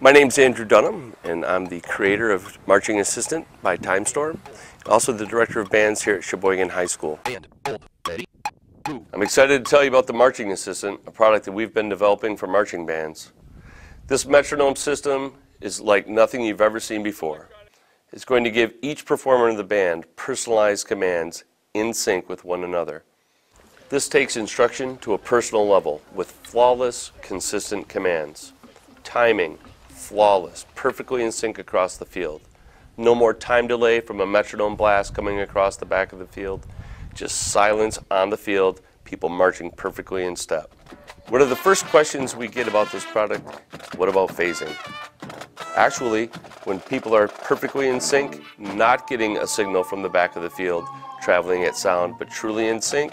My name's Andrew Dunham, and I'm the creator of Marching Assistant by Timestorm, also the director of bands here at Cheboygan High School. I'm excited to tell you about the Marching Assistant, a product that we've been developing for marching bands. This metronome system is like nothing you've ever seen before. It's going to give each performer in the band personalized commands in sync with one another. This takes instruction to a personal level with flawless, consistent commands. Timing, flawless, perfectly in sync across the field. No more time delay from a metronome blast coming across the back of the field. Just silence on the field, people marching perfectly in step. One of the first questions we get about this product, what about phasing? Actually, when people are perfectly in sync, not getting a signal from the back of the field, traveling at sound, but truly in sync,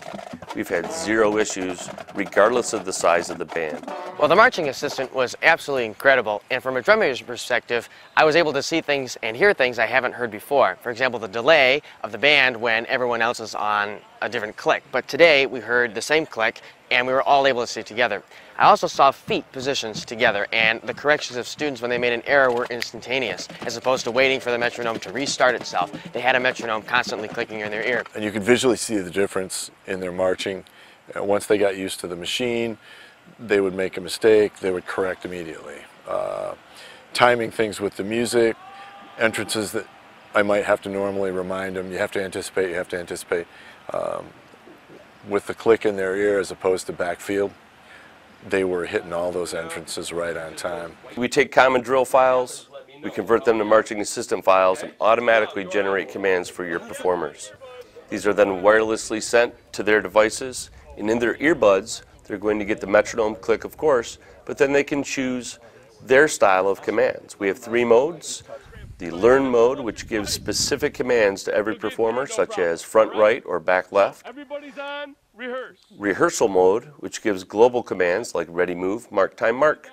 we've had zero issues, regardless of the size of the band. Well, the Marching Assistant was absolutely incredible, and from a drummer's perspective, I was able to see things and hear things I haven't heard before. For example, the delay of the band when everyone else is on a different click. But today, we heard the same click, and we were all able to see together. I also saw feet positions together, and the corrections of students when they made an error were instantaneous, as opposed to waiting for the metronome to restart itself. They had a metronome constantly clicking in their ear. And you could visually see the difference in their marching. Once they got used to the machine, they would make a mistake, they would correct immediately. Timing things with the music, entrances that I might have to normally remind them, you have to anticipate. With the click in their ear as opposed to backfield, they were hitting all those entrances right on time. We take common drill files, we convert them to Marching Assistant files, and automatically generate commands for your performers. These are then wirelessly sent to their devices, and in their earbuds, they're going to get the metronome click, of course, but then they can choose their style of commands. We have 3 modes. The Learn mode, which gives specific commands to every performer, such as front right or back left. Everybody's on, rehearse. Rehearsal mode, which gives global commands like ready move, mark time mark,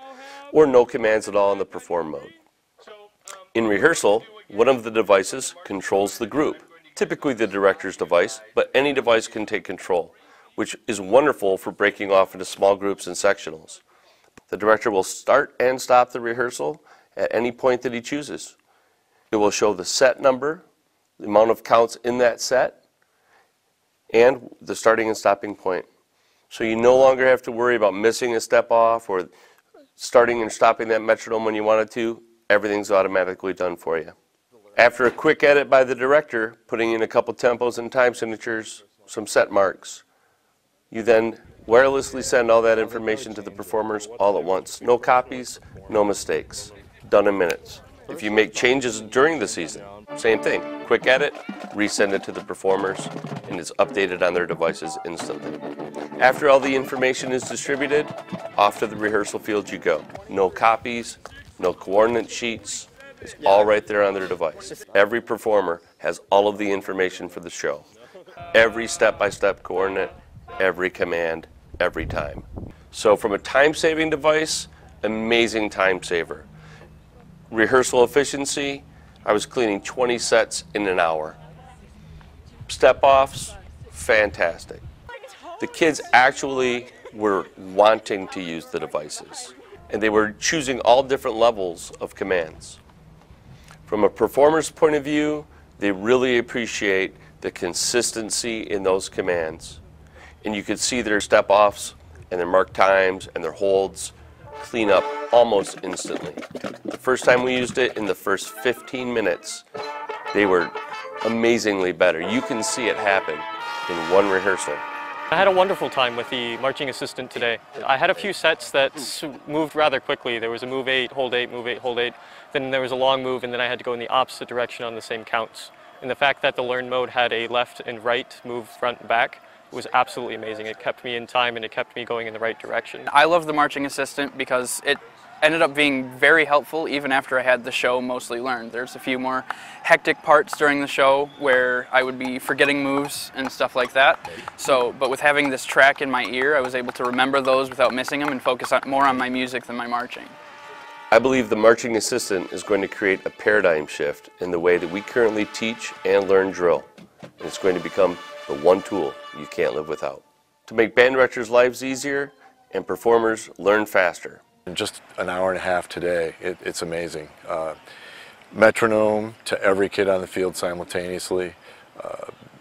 or no commands at all in the perform mode. In rehearsal, one of the devices controls the group, typically the director's device, but any device can take control, which is wonderful for breaking off into small groups and sectionals. The director will start and stop the rehearsal at any point that he chooses. It will show the set number, the amount of counts in that set, and the starting and stopping point. So you no longer have to worry about missing a step off or starting and stopping that metronome when you wanted to. Everything's automatically done for you. After a quick edit by the director, putting in a couple tempos and time signatures, some set marks, you then wirelessly send all that information to the performers all at once. No copies, no mistakes. Done in minutes. If you make changes during the season, same thing. Quick edit, resend it to the performers, and it's updated on their devices instantly. After all the information is distributed, off to the rehearsal field you go. No copies, no coordinate sheets. It's all right there on their device. Every performer has all of the information for the show. Every step-by-step coordinate, every command, every time. So from a time-saving device, amazing time saver. Rehearsal efficiency, I was cleaning 20 sets in an hour. Step-offs, fantastic. The kids actually were wanting to use the devices, and they were choosing all different levels of commands. From a performer's point of view, they really appreciate the consistency in those commands. And you could see their step-offs and their mark times and their holds clean up almost instantly. The first time we used it, in the first 15 minutes, they were amazingly better. You can see it happen in one rehearsal. I had a wonderful time with the Marching Assistant today. I had a few sets that moved rather quickly. There was a move 8, hold 8, move 8, hold 8. Then there was a long move, and then I had to go in the opposite direction on the same counts. And the fact that the Learn mode had a left and right move front and back was absolutely amazing. It kept me in time and it kept me going in the right direction. I love the Marching Assistant because it ended up being very helpful even after I had the show mostly learned. There's a few more hectic parts during the show where I would be forgetting moves and stuff like that. But with having this track in my ear, I was able to remember those without missing them and focus more on my music than my marching. I believe the Marching Assistant is going to create a paradigm shift in the way that we currently teach and learn drill. And it's going to become the one tool you can't live without. To make band directors' lives easier and performers learn faster. In just an hour and a half today, it's amazing. Metronome to every kid on the field simultaneously,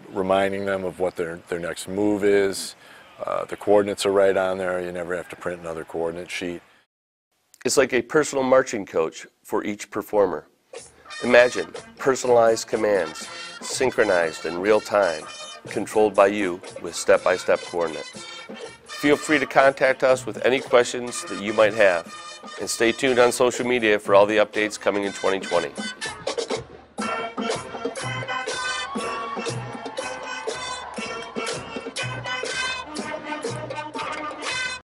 reminding them of what their next move is. The coordinates are right on there. You never have to print another coordinate sheet. It's like a personal marching coach for each performer. Imagine personalized commands, synchronized in real time, controlled by you with step-by-step coordinates. Feel free to contact us with any questions that you might have, and stay tuned on social media for all the updates coming in 2020.